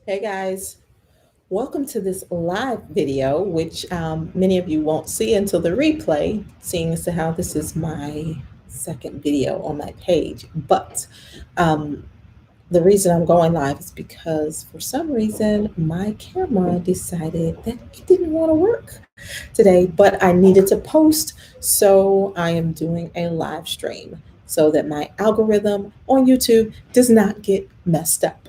Hey guys, welcome to this live video, which many of you won't see until the replay, seeing as to how this is my second video on my page. But um, the reason I'm going live is because for some reason my camera decided that it didn't want to work today, but I needed to post, so I am doing a live stream so that my algorithm on YouTube does not get messed up.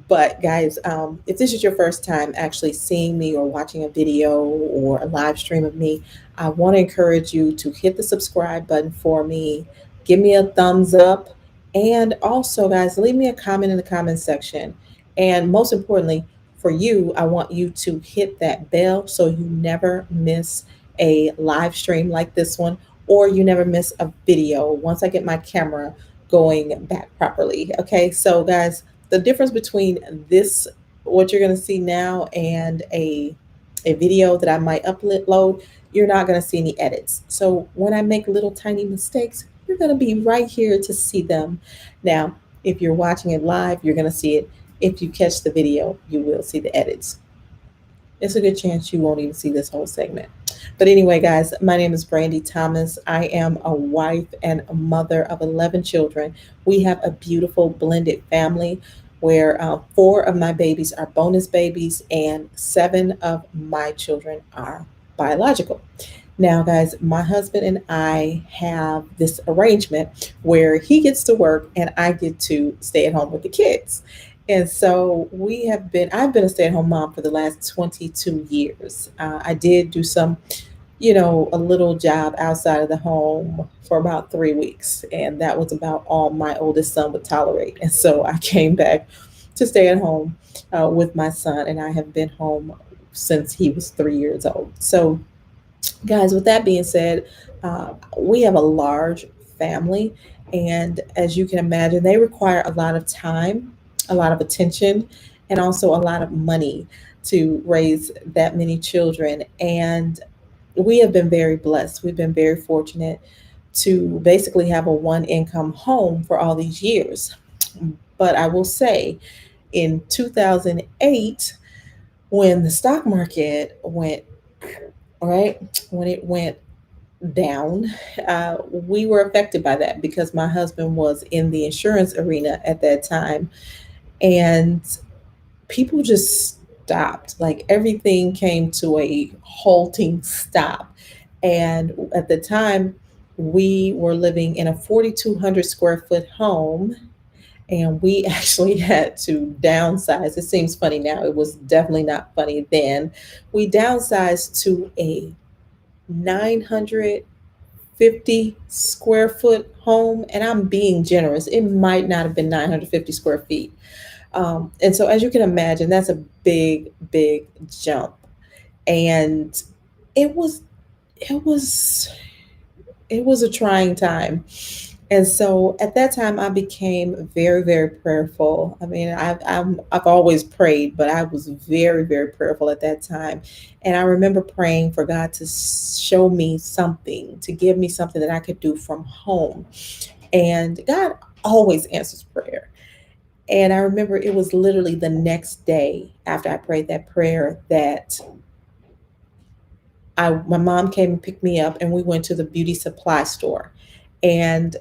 But guys, if this is your first time actually seeing me or watching a video or a live stream of me, I want to encourage you to hit the subscribe button for me, give me a thumbs up, and also, guys, leave me a comment in the comment section. And most importantly, for you, I want you to hit that bell so you never miss a live stream like this one, or you never miss a video once I get my camera going back properly. Okay, so guys, the difference between this, what you're going to see now, and a video that I might upload, you're not going to see any edits. So when I make little tiny mistakes, you're going to be right here to see them. Now, if you're watching it live, you're going to see it. If you catch the video, you will see the edits. It's a good chance you won't even see this whole segment. But anyway, guys, my name is Brandi Thomas. I am a wife and a mother of 11 children. We have a beautiful blended family where four of my babies are bonus babies and seven of my children are biological. Now, guys, my husband and I have this arrangement where he gets to work and I get to stay at home with the kids. And so I've been a stay at home mom for the last 22 years. I did do some, a little job outside of the home for about 3 weeks. And that was about all my oldest son would tolerate. And so I came back to stay at home with my son, and I have been home since he was 3 years old. So, guys, with that being said, we have a large family, and as you can imagine, they require a lot of time, a lot of attention, and also a lot of money to raise that many children. And we have been very blessed. We've been very fortunate to basically have a one income home for all these years. But I will say, in 2008, when the stock market went, right, when it went down, we were affected by that because my husband was in the insurance arena at that time, and people just stopped. Like everything came to a halting stop. And at the time, we were living in a 4,200 square foot home, and we actually had to downsize. It seems funny now, it was definitely not funny then. We downsized to a 950 square foot home, and I'm being generous. It might not have been 950 square feet. And so, as you can imagine, that's a big, big jump. And it was, it was, it was a trying time. And so at that time, I became very, very prayerful. I mean, I've always prayed, but I was very, very prayerful at that time. And I remember praying for God to show me something, to give me something that I could do from home. And God always answers prayer. And I remember it was literally the next day after I prayed that prayer that my mom came and picked me up, and we went to the beauty supply store. And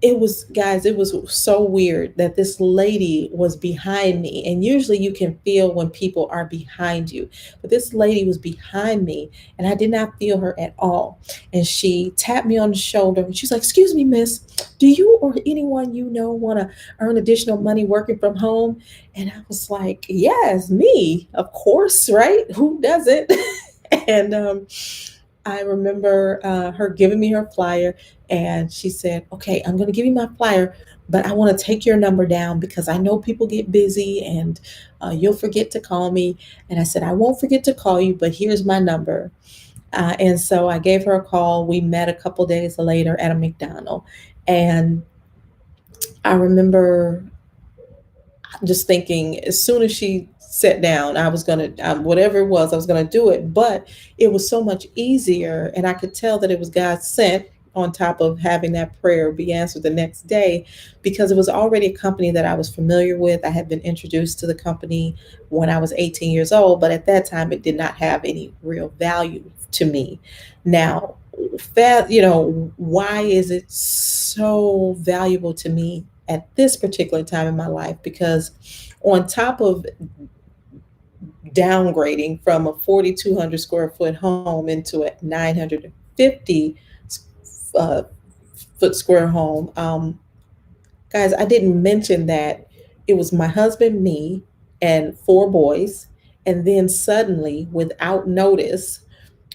it was, guys, it was so weird that this lady was behind me. And usually you can feel when people are behind you, but this lady was behind me and I did not feel her at all. And she tapped me on the shoulder and she's like, "Excuse me, miss, do you or anyone you know want to earn additional money working from home?" And I was like, "Yes, me, of course, right? Who doesn't?" And I remember her giving me her flyer, and she said, "Okay, I'm going to give you my flyer, but I want to take your number down because I know people get busy and you'll forget to call me." And I said, "I won't forget to call you, but here's my number." And so I gave her a call. We met a couple days later at a McDonald's. And I remember just thinking, as soon as she sat down, I was going to, whatever it was, I was going to do it. But it was so much easier. And I could tell that it was God sent on top of having that prayer be answered the next day, because it was already a company that I was familiar with. I had been introduced to the company when I was 18 years old, but at that time it did not have any real value to me. Now, why is it so valuable to me at this particular time in my life? Because on top of downgrading from a 4,200 square foot home into a 950 uh, foot square home, guys, I didn't mention that it was my husband, me, and four boys. And then suddenly, without notice,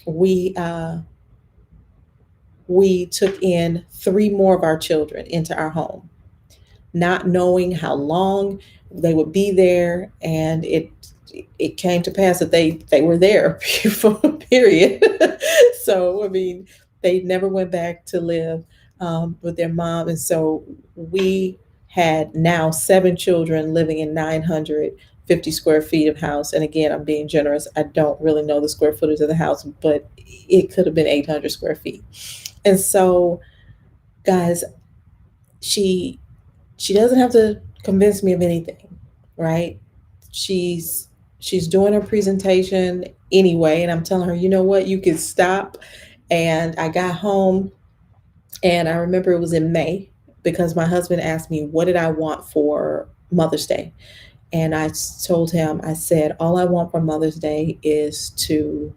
we uh, we took in three more of our children into our home, not knowing how long they would be there, and it came to pass that they were there for a period. So I mean, they never went back to live with their mom, and so we had now seven children living in 950 square feet of house. And again, I'm being generous. I don't really know the square footage of the house, but it could have been 800 square feet. And so, guys, she she doesn't have to convince me of anything, right? She's she's doing her presentation anyway, and I'm telling her, you know what, you can stop. And I got home, and I remember it was in May, because my husband asked me what did I want for Mother's Day. And I told him, I said, all I want for Mother's Day is to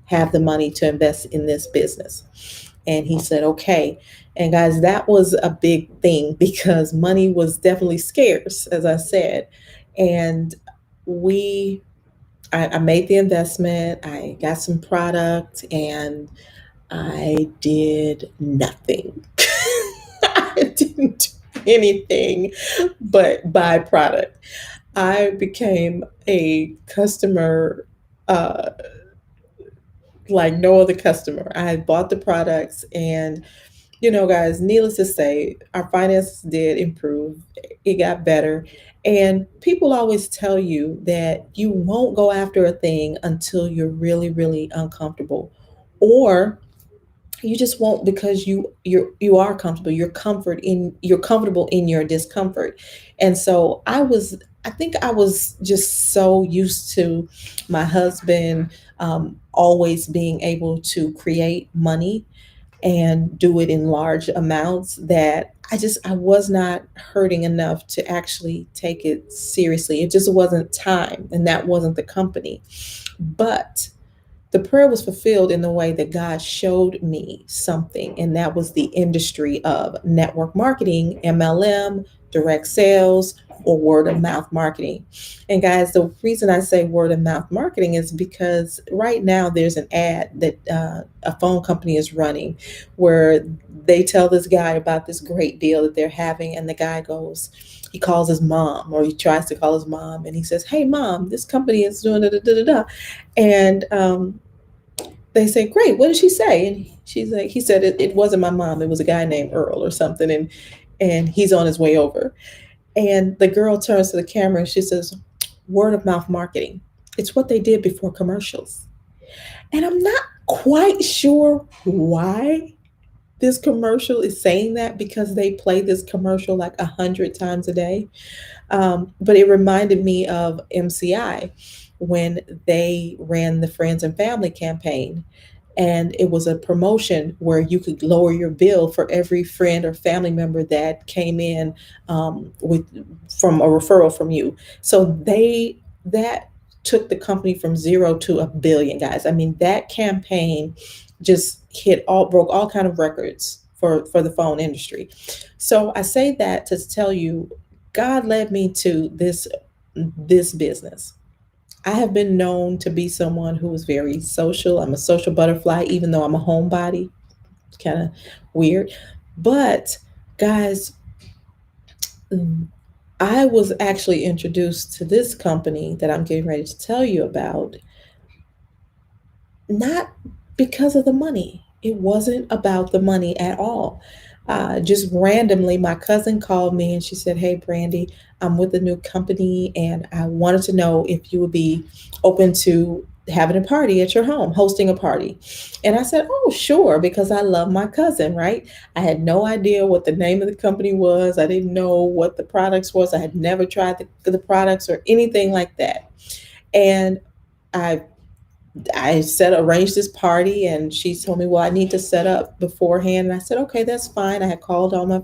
have the money to invest in this business. And he said, okay. And guys, that was a big thing because money was definitely scarce, as I said. And we, I made the investment, I got some product, and I did nothing. I didn't do anything but buy product. I became a customer uh, like no other customer. I had bought the products, and guys, needless to say, our finances did improve. It got better. And people always tell you that you won't go after a thing until you're really, really uncomfortable, or you just won't because you are comfortable. You're comfortable in your discomfort. And so I think I was just so used to my husband always being able to create money and do it in large amounts, that I was not hurting enough to actually take it seriously. It just wasn't time, and that wasn't the company. But the prayer was fulfilled in the way that God showed me something, and that was the industry of network marketing, MLM, direct sales, or word of mouth marketing. And guys, the reason I say word of mouth marketing is because right now there's an ad that a phone company is running where they tell this guy about this great deal that they're having, and the guy goes, he calls his mom, or he tries to call his mom, and he says, "Hey, mom, this company is doing da da da da da," and they say, "Great, what did she say?" And she's like, he said, it wasn't my mom, it was a guy named Earl or something, and he's on his way over. And the girl turns to the camera and she says, "Word of mouth marketing. It's what they did before commercials." And I'm not quite sure why this commercial is saying that, because they play this commercial like 100 times a day. But it reminded me of MCI when they ran the Friends and Family campaign. And it was a promotion where you could lower your bill for every friend or family member that came in with from a referral from you. So that took the company from zero to a billion, guys. I mean, that campaign just broke all kind of records for the phone industry. So I say that to tell you, God led me to this business. I have been known to be someone who is very social. I'm a social butterfly, even though I'm a homebody. Kind of weird. But guys, I was actually introduced to this company that I'm getting ready to tell you about, not because of the money. It wasn't about the money at all. Just randomly, my cousin called me and she said, "Hey, Brandy, I'm with a new company and I wanted to know if you would be open to having a party at your home, hosting a party. And I said, oh, sure, because I love my cousin, right? I had no idea what the name of the company was. I didn't know what the products was. I had never tried the products or anything like that. And I I said arrange this party, and she told me, well, I need to set up beforehand. And I said, okay, that's fine. I had called all my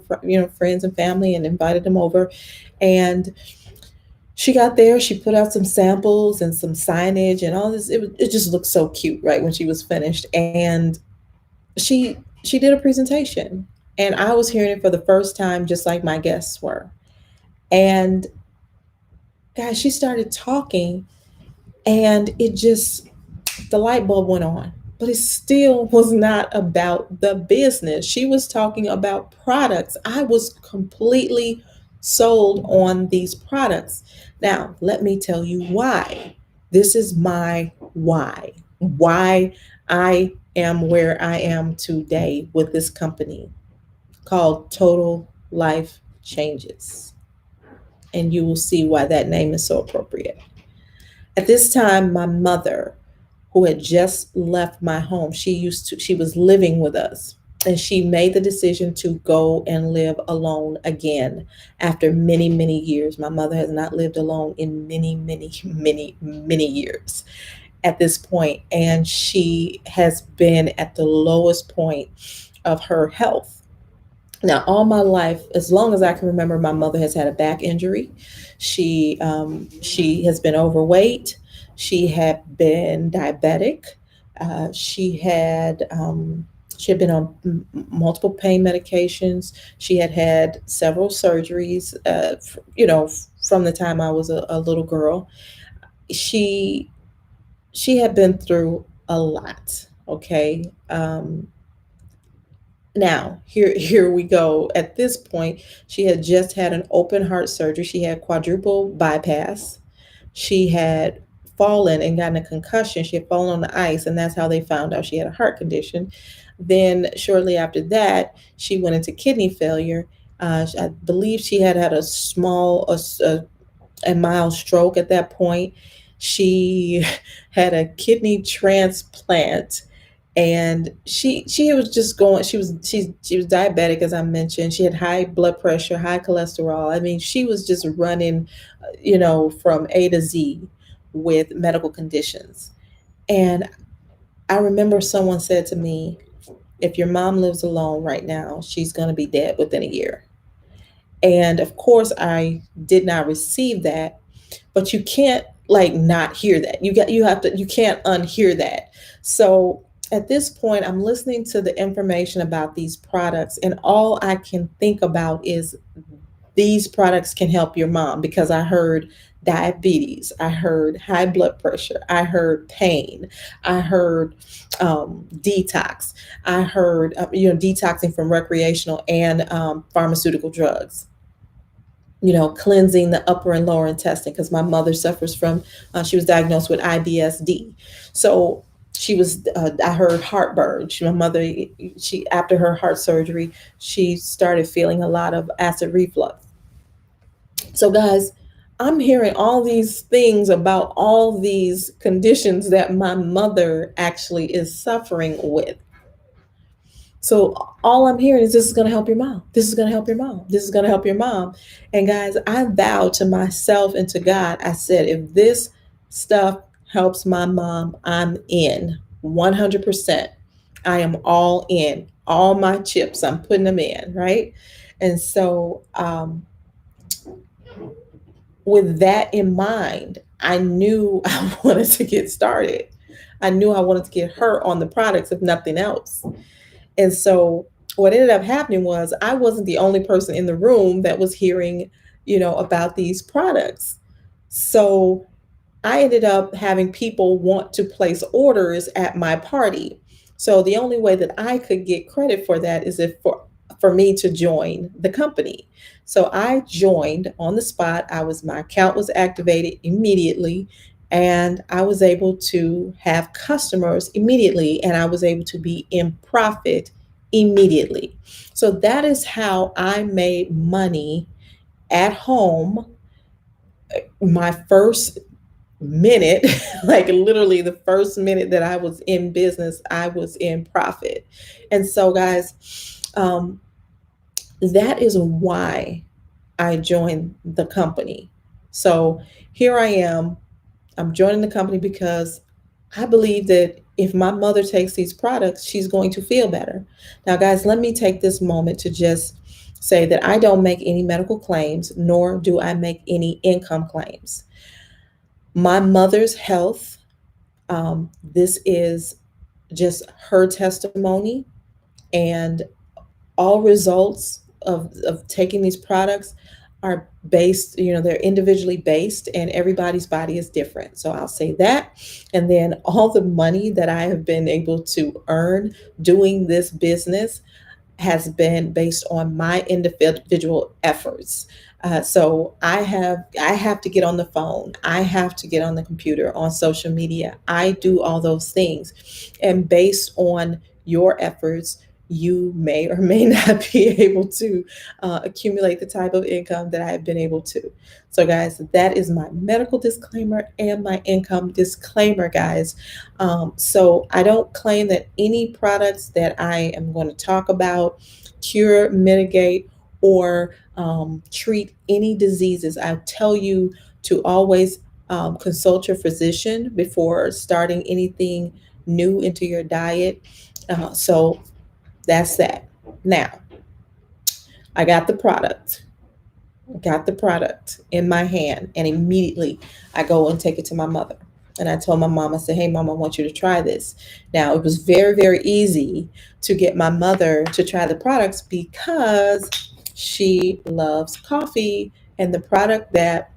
friends and family and invited them over. And she got there, she put out some samples and some signage and all this. It just looked so cute, right, when she was finished. And she did a presentation, and I was hearing it for the first time, just like my guests were. And guys, she started talking, and it just, the light bulb went on. But it still was not about the business. She was talking about products. I was completely sold on these products. Now, let me tell you why. This is my why. Why I am where I am today with this company called Total Life Changes. And you will see why that name is so appropriate. At this time, my mother, who had just left my home, she was living with us, and she made the decision to go and live alone again after many, many years. My mother has not lived alone in many, many, many, many years at this point, and she has been at the lowest point of her health. Now, all my life, as long as I can remember, my mother has had a back injury. She has been overweight. She had been diabetic. She had been on multiple pain medications. She had had several surgeries. From the time I was a little girl, she she had been through a lot. Okay. Now, here we go. At this point, she had just had an open heart surgery. She had quadruple bypass. She had fallen and gotten a concussion. She had fallen on the ice, and that's how they found out she had a heart condition. Then, shortly after that, she went into kidney failure. I believe she had had a mild stroke at that point. She had a kidney transplant, and she was just going, she was diabetic, as I mentioned. She had high blood pressure, high cholesterol. I mean, she was just running, from A to Z with medical conditions. And I remember someone said to me, if your mom lives alone right now, she's going to be dead within a year. And of course, I did not receive that, but you can't like not hear that. You can't unhear that. So at this point, I'm listening to the information about these products, and all I can think about is these products can help your mom, because I heard diabetes, I heard high blood pressure, I heard pain, I heard detox, I heard detoxing from recreational and pharmaceutical drugs, cleansing the upper and lower intestine, because my mother suffers from, she was diagnosed with IBSD. So I heard heartburn. My mother, after her heart surgery, she started feeling a lot of acid reflux. So, guys, I'm hearing all these things about all these conditions that my mother actually is suffering with. So all I'm hearing is, this is going to help your mom. This is going to help your mom. This is going to help your mom. And guys, I vowed to myself and to God, I said, if this stuff helps my mom, I'm in 100%. I am all in. All my chips, I'm putting them in, right? And so, with that in mind, I knew I wanted to get started. I knew I wanted to get her on the products, if nothing else. And so what ended up happening was, I wasn't the only person in the room that was hearing, about these products. So I ended up having people want to place orders at my party. So the only way that I could get credit for that is if for me to join the company. So I joined on the spot. My account was activated immediately, and I was able to have customers immediately, and I was able to be in profit immediately. So that is how I made money at home. My first minute, like literally the first minute that I was in business, I was in profit. And so, guys, that is why I joined the company. So here I am. I'm joining the company because I believe that if my mother takes these products, she's going to feel better. Now, guys, let me take this moment to just say that I don't make any medical claims, nor do I make any income claims. My mother's health, this is just her testimony, and all results of taking these products are based, they're individually based, and everybody's body is different. So I'll say that. And then all the money that I have been able to earn doing this business has been based on my individual efforts. So I have to get on the phone. I have to get on the computer, on social media. I do all those things, and based on your efforts, you may or may not be able to accumulate the type of income that I have been able to. So, guys, that is my medical disclaimer and my income disclaimer, guys. So I don't claim that any products that I am going to talk about cure, mitigate, or treat any diseases. I tell you to always consult your physician before starting anything new into your diet. So that's that. Now, I got the product in my hand, and immediately I go and take it to my mother. And I told my mom, I said, hey, mom, I want you to try this. Now, it was very, very easy to get my mother to try the products because she loves coffee. And the product that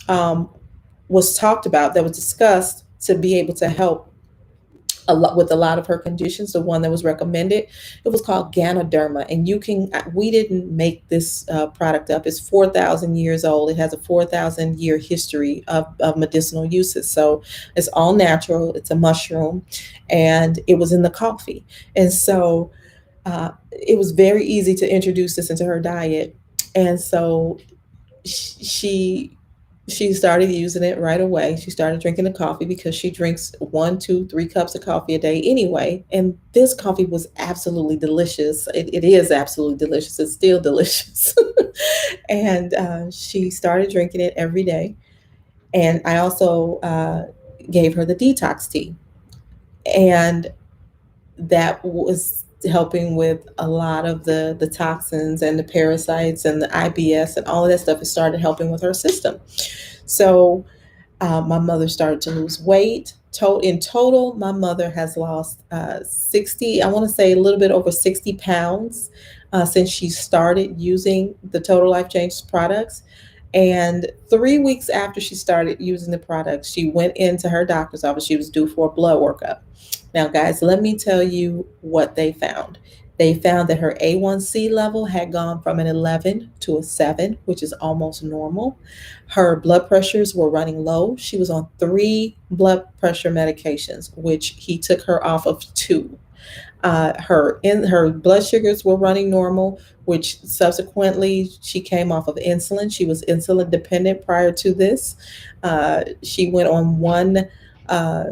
um, was talked about, that was discussed to be able to help a lot with a lot of her conditions, the one that was recommended, it was called Ganoderma. And we didn't make this product up. It's 4,000 years old. It has a 4,000 year history of medicinal uses. So it's all natural. It's a mushroom, and it was in the coffee. And so it was very easy to introduce this into her diet. And so she she started using it right away. She started drinking the coffee because she drinks 1, 2, 3 cups of coffee a day anyway. And this coffee was absolutely delicious. It is absolutely delicious. It's still delicious. And she started drinking it every day. And I also gave her the detox tea. And that was helping with a lot of the toxins and the parasites and the IBS and all of that stuff. It started helping with her system. So my mother started to lose weight. In total, my mother has lost 60, I want to say a little bit over 60 pounds since she started using the Total Life Changes products. And 3 weeks after she started using the products, she went into her doctor's office. She was due for a blood workup. Now, guys, let me tell you what they found. They found that her A1C level had gone from an 11 to a 7, which is almost normal. Her blood pressures were running low. She was on 3 blood pressure medications, which he took her off of 2. Her blood sugars were running normal, which subsequently she came off of insulin. She was insulin dependent prior to this. She went on uh,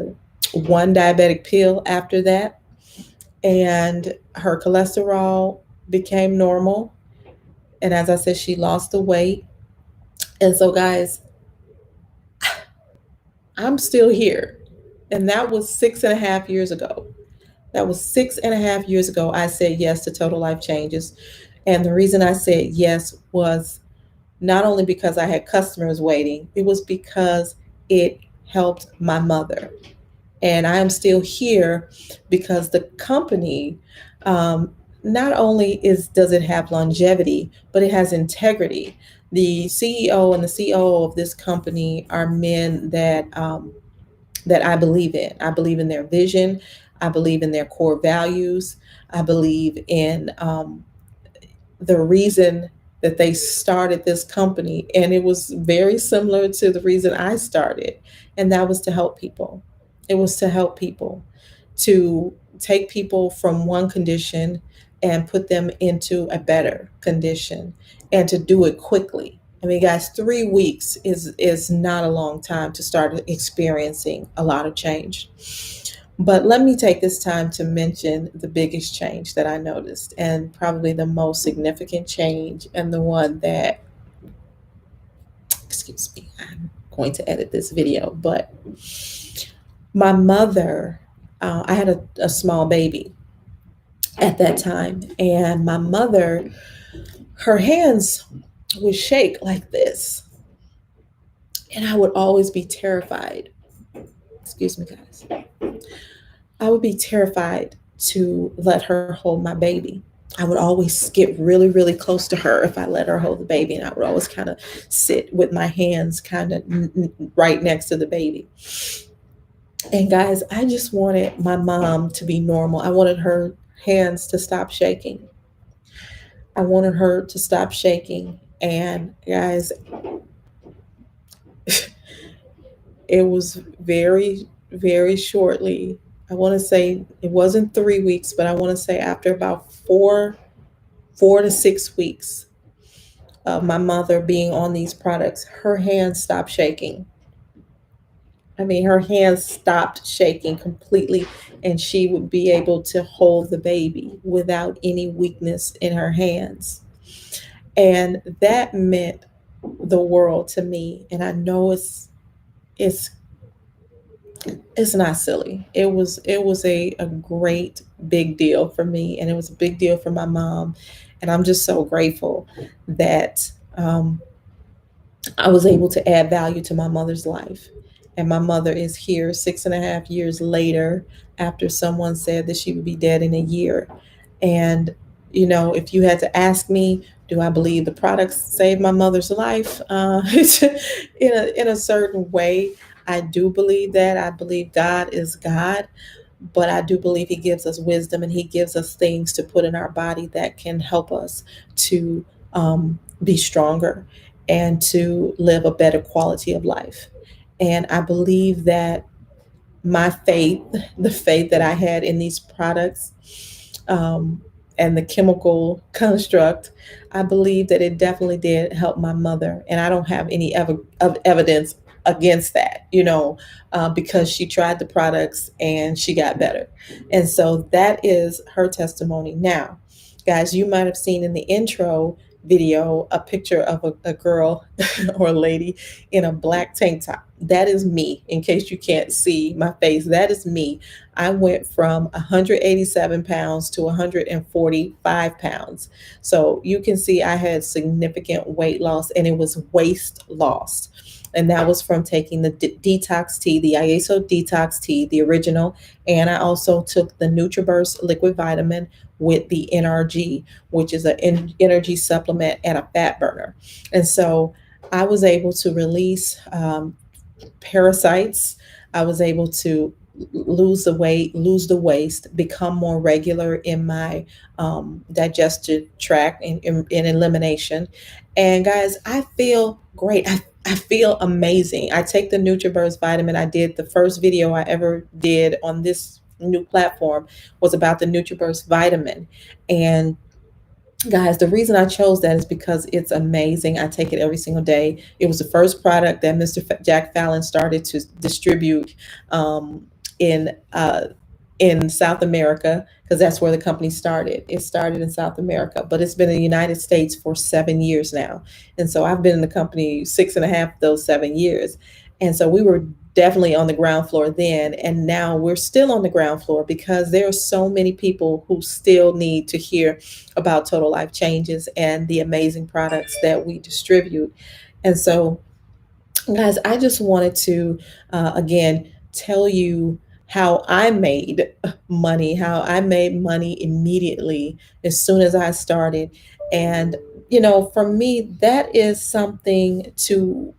one diabetic pill after that, and her cholesterol became normal. And as I said, she lost the weight. And so, guys, I'm still here. And that was 6.5 years ago. That was 6.5 years ago. I said yes to Total Life Changes. And the reason I said yes was not only because I had customers waiting, it was because it helped my mother. And I am still here because the company, not only does it have longevity, but it has integrity. The CEO and the COO of this company are men that I believe in. I believe in their vision. I believe in their core values. I believe in the reason that they started this company. And it was very similar to the reason I started, and that was to help people. It was to help people, to take people from one condition and put them into a better condition, and to do it quickly. I mean, guys, 3 weeks is not a long time to start experiencing a lot of change. But let me take this time to mention the biggest change that I noticed, and probably the most significant change, and the one that, excuse me, I'm going to edit this video, but my mother, I had a small baby at that time, and my mother, her hands would shake like this, and I would always be terrified. Excuse me, guys. I would be terrified to let her hold my baby. I would always get really, really close to her if I let her hold the baby, and I would always kind of sit with my hands kind of right next to the baby. And guys, I just wanted my mom to be normal. I wanted her hands to stop shaking. I wanted her to stop shaking. And guys, it was very, very shortly. I want to say it wasn't 3 weeks, but I want to say after about 4 to 6 weeks of my mother being on these products, her hands stopped shaking. I mean, her hands stopped shaking completely, and she would be able to hold the baby without any weakness in her hands. And that meant the world to me. And I know it's it's not silly. It was a great big deal for me, and it was a big deal for my mom. And I'm just so grateful that I was able to add value to my mother's life. And my mother is here 6.5 years later, after someone said that she would be dead in a year. And, if you had to ask me, do I believe the products saved my mother's life? In a certain way, I do believe that. I believe God is God, but I do believe He gives us wisdom, and He gives us things to put in our body that can help us to be stronger and to live a better quality of life. And I believe that my faith, the faith that I had in these products, um, and the chemical construct, I believe that it definitely did help my mother. And I don't have any of evidence against that, because she tried the products and she got better. And so that is her testimony. Now, guys, you might have seen in the intro video a picture of a girl or a lady in a black tank top. That is me. In case you can't see my face, that is me. I went from 187 pounds to 145 pounds. So you can see I had significant weight loss, and it was waist loss. And that was from taking the detox tea, the ISO detox tea, the original. And I also took the NutriBurst liquid vitamin with the NRG, which is an energy supplement and a fat burner. And so I was able to release parasites. I was able to lose the weight, lose the waist, become more regular in my digestive tract in elimination. And guys, I feel great. I feel amazing. I take the NutriBurst vitamin. I did the first video I ever did on this new platform was about the NutriBurst vitamin. And guys, the reason I chose that is because it's amazing. I take it every single day. It was the first product that Mr. Jack Fallon started to distribute in in South America, because that's where the company started. It started in South America, but it's been in the United States for 7 years now. And so I've been in the company 6.5 of those 7 years. And so we were definitely on the ground floor then. And now we're still on the ground floor, because there are so many people who still need to hear about Total Life Changes and the amazing products that we distribute. And so, guys, I just wanted to, again, tell you how I made money, how I made money immediately as soon as I started. And, for me, that is something to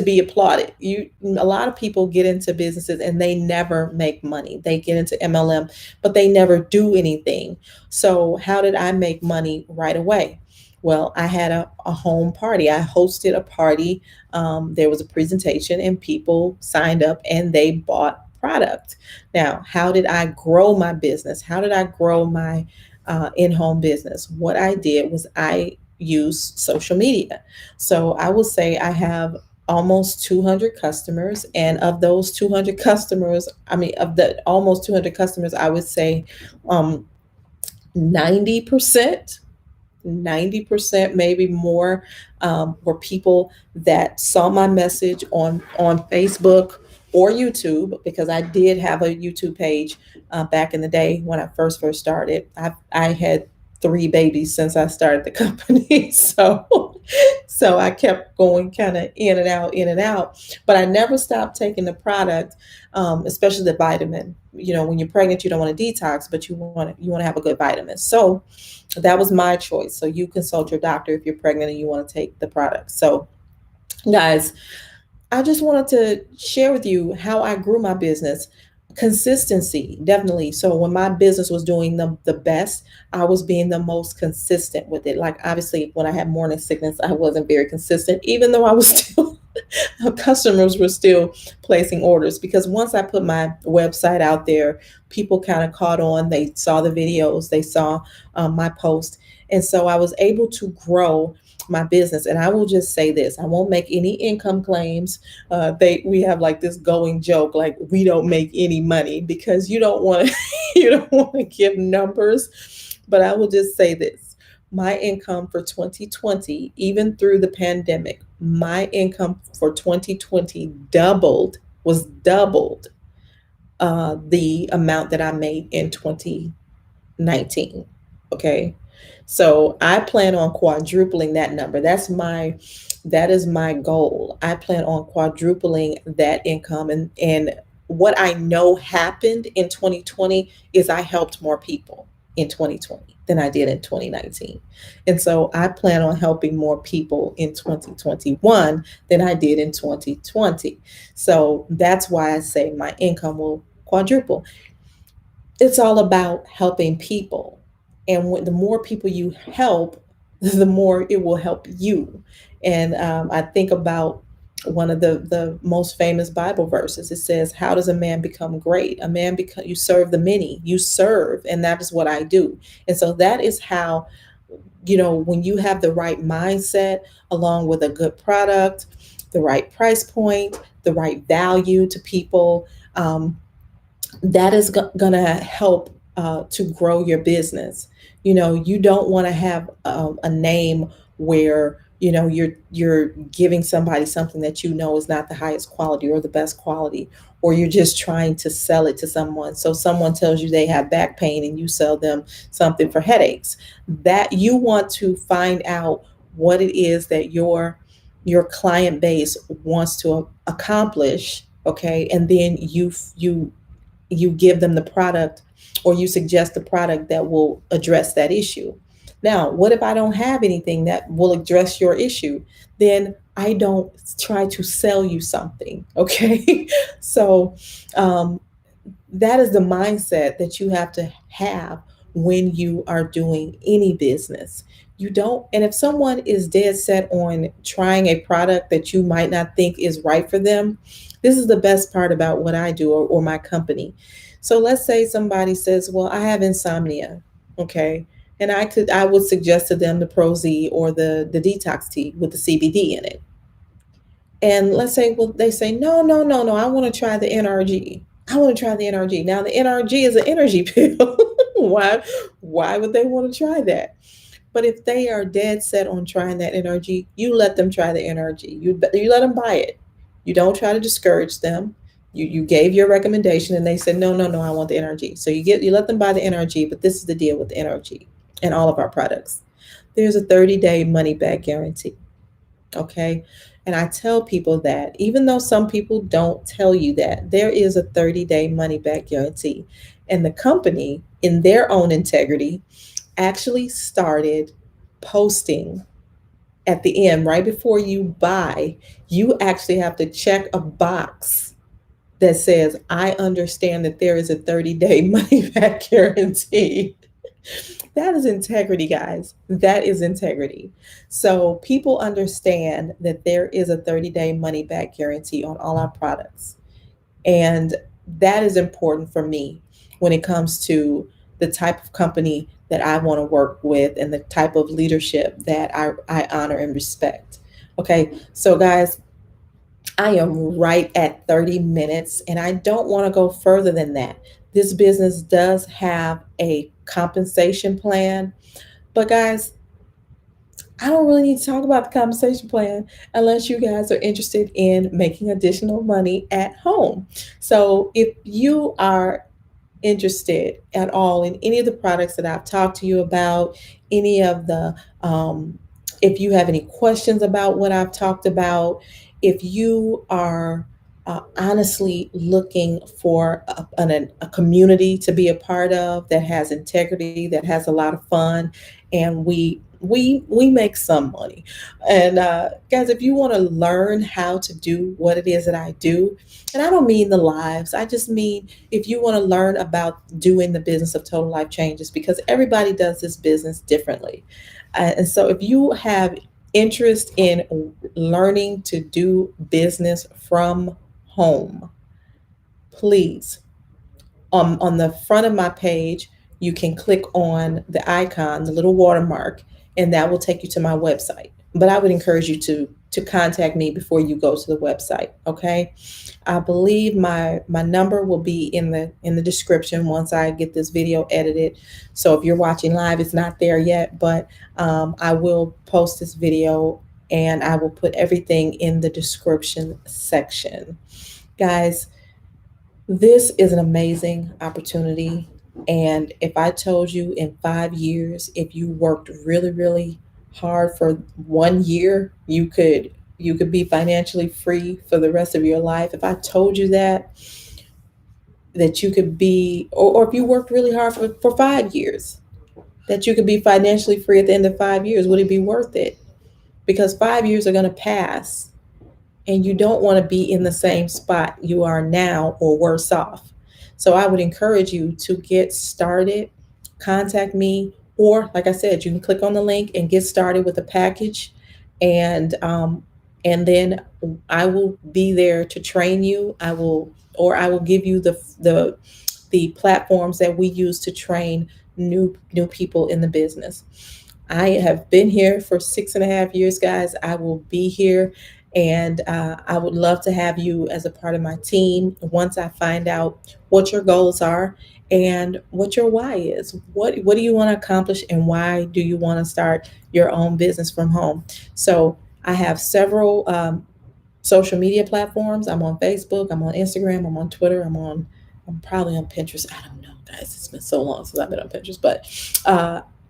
be applauded. A lot of people get into businesses and they never make money. They get into MLM, but they never do anything. So how did I make money right away? Well, I had a home party. I hosted a party. There was a presentation and people signed up and they bought product. Now, how did I grow my business? How did I grow my in-home business? What I did was I use social media. So I will say I have almost 200 customers, and of those 200 customers, I mean, of the almost 200 customers, I would say um, 90%, 90% maybe more, were people that saw my message on Facebook or YouTube, because I did have a YouTube page back in the day when I first started. I had three babies since I started the company, so I kept going kind of in and out, but I never stopped taking the product, especially the vitamin. You know, when you're pregnant, you don't want to detox, but you want to have a good vitamin. So that was my choice. So you consult your doctor if you're pregnant and you want to take the product. So, guys, I just wanted to share with you how I grew my business. Consistency, definitely. So when my business was doing the best, I was being the most consistent with it. Like, obviously, when I had morning sickness, I wasn't very consistent, even though I was still customers were still placing orders, because once I put my website out there, people kind of caught on. They saw the videos, they saw my post, and so I was able to grow my business. And I will just say this: I won't make any income claims. We have like this going joke, like we don't make any money, because you don't want to you don't want to give numbers. But I will just say this: my income for 2020, even through the pandemic, my income for 2020 was doubled the amount that I made in 2019. Okay. So I plan on quadrupling that number. That is my goal. I plan on quadrupling that income. And what I know happened in 2020 is I helped more people in 2020 than I did in 2019. And so I plan on helping more people in 2021 than I did in 2020. So that's why I say my income will quadruple. It's all about helping people. And the more people you help, the more it will help you. And I think about one of the most famous Bible verses. It says, "How does a man become great? A man become You serve the many. You serve, and that is what I do." And so that is how, when you have the right mindset, along with a good product, the right price point, the right value to people. That is going to help to grow your business. You don't want to have a name where you're giving somebody something that is not the highest quality or the best quality, or you're just trying to sell it to someone. So someone tells you they have back pain and you sell them something for headaches. That you want to find out what it is that your client base wants to accomplish. Okay, and then you give them the product, or you suggest the product that will address that issue. Now, what if I don't have anything that will address your issue? Then I don't try to sell you something. Okay. So that is the mindset that you have to have when you are doing any business. You don't, and if someone is dead set on trying a product that you might not think is right for them, this is the best part about what I do, or my company. So let's say somebody says, "Well, I have insomnia." Okay. And I would suggest to them the Pro Z or the detox tea with the CBD in it. And let's say, well, they say, "No, no, no, no, I want to try the NRG. I want to try the NRG." Now, the NRG is an energy pill. Why would they want to try that? But if they are dead set on trying that NRG, you let them try the NRG. You let them buy it. You don't try to discourage them. You gave your recommendation and they said, "No, no, no, I want the NRG." So you let them buy the NRG, but this is the deal with the NRG and all of our products. There's a 30-day money back guarantee. Okay. And I tell people that, even though some people don't tell you that, there is a 30-day money back guarantee. And the company, in their own integrity, actually started posting at the end, right before you buy. You actually have to check a box that says, "I understand that there is a 30-day money back guarantee." That is integrity, guys. That is integrity. So people understand that there is a 30-day money back guarantee on all our products. And that is important for me when it comes to the type of company that I want to work with and the type of leadership that I honor and respect. Okay, so guys, I am right at 30 minutes and I don't want to go further than that. This business does have a compensation plan, but guys, I don't really need to talk about the compensation plan unless you guys are interested in making additional money at home. So if you are interested at all in any of the products that I've talked to you about, any of the, if you have any questions about what I've talked about, if you are honestly looking for a community to be a part of that has integrity, that has a lot of fun, and we make some money. And guys, if you want to learn how to do what it is that I do, and I don't mean the lives, I just mean if you want to learn about doing the business of total life changes, because everybody does this business differently. And so if you have interest in learning to do business from home, please, on the front of my page, you can click on the icon, the little watermark, and that will take you to my website. But I would encourage you to contact me before you go to the website. Okay, I believe my number will be in the description once I get this video edited. So if you're watching live, it's not there yet, but I will post this video and I will put everything in the description section. Guys, this is an amazing opportunity. And if I told you in 5 years, if you worked really, really hard for 1 year, you could be financially free for the rest of your life. If I told you that you could be, or if you worked really hard for 5 years, that you could be financially free at the end of 5 years, would it be worth it? Because 5 years are going to pass and you don't want to be in the same spot you are now or worse off. So I would encourage you to get started, contact me, or like I said, you can click on the link and get started with a package, and then I will be there to train you. I will give you the platforms that we use to train new people in the business. I have been here for 6.5 years, guys. I will be here, and I would love to have you as a part of my team once I find out what your goals are and what your why is. What do you want to accomplish, and why do you want to start your own business from home? So I have several social media platforms. I'm on Facebook, I'm on Instagram, I'm on Twitter, I'm probably on Pinterest. I don't know, guys. It's been so long since I've been on Pinterest, but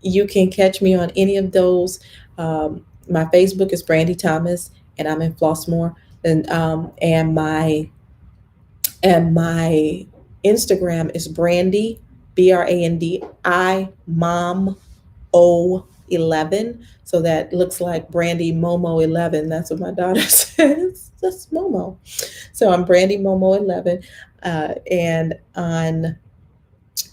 you can catch me on any of those. My Facebook is Brandi Thomas, and I'm in Flossmoor, and my Instagram is Brandi, BRANDI Mom 11. So that looks like Brandi Momo 11. That's what my daughter says. That's Momo. So I'm Brandi Momo 11, and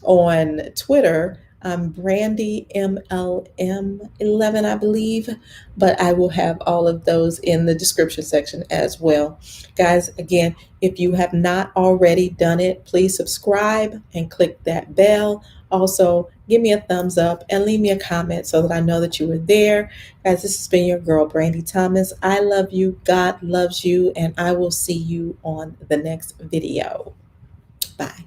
on Twitter, I'm Brandi MLM 11, I believe, but I will have all of those in the description section as well. Guys, again, if you have not already done it, please subscribe and click that bell. Also, give me a thumbs up and leave me a comment so that I know that you were there. Guys, this has been your girl, Brandi Thomas. I love you, God loves you, and I will see you on the next video. Bye.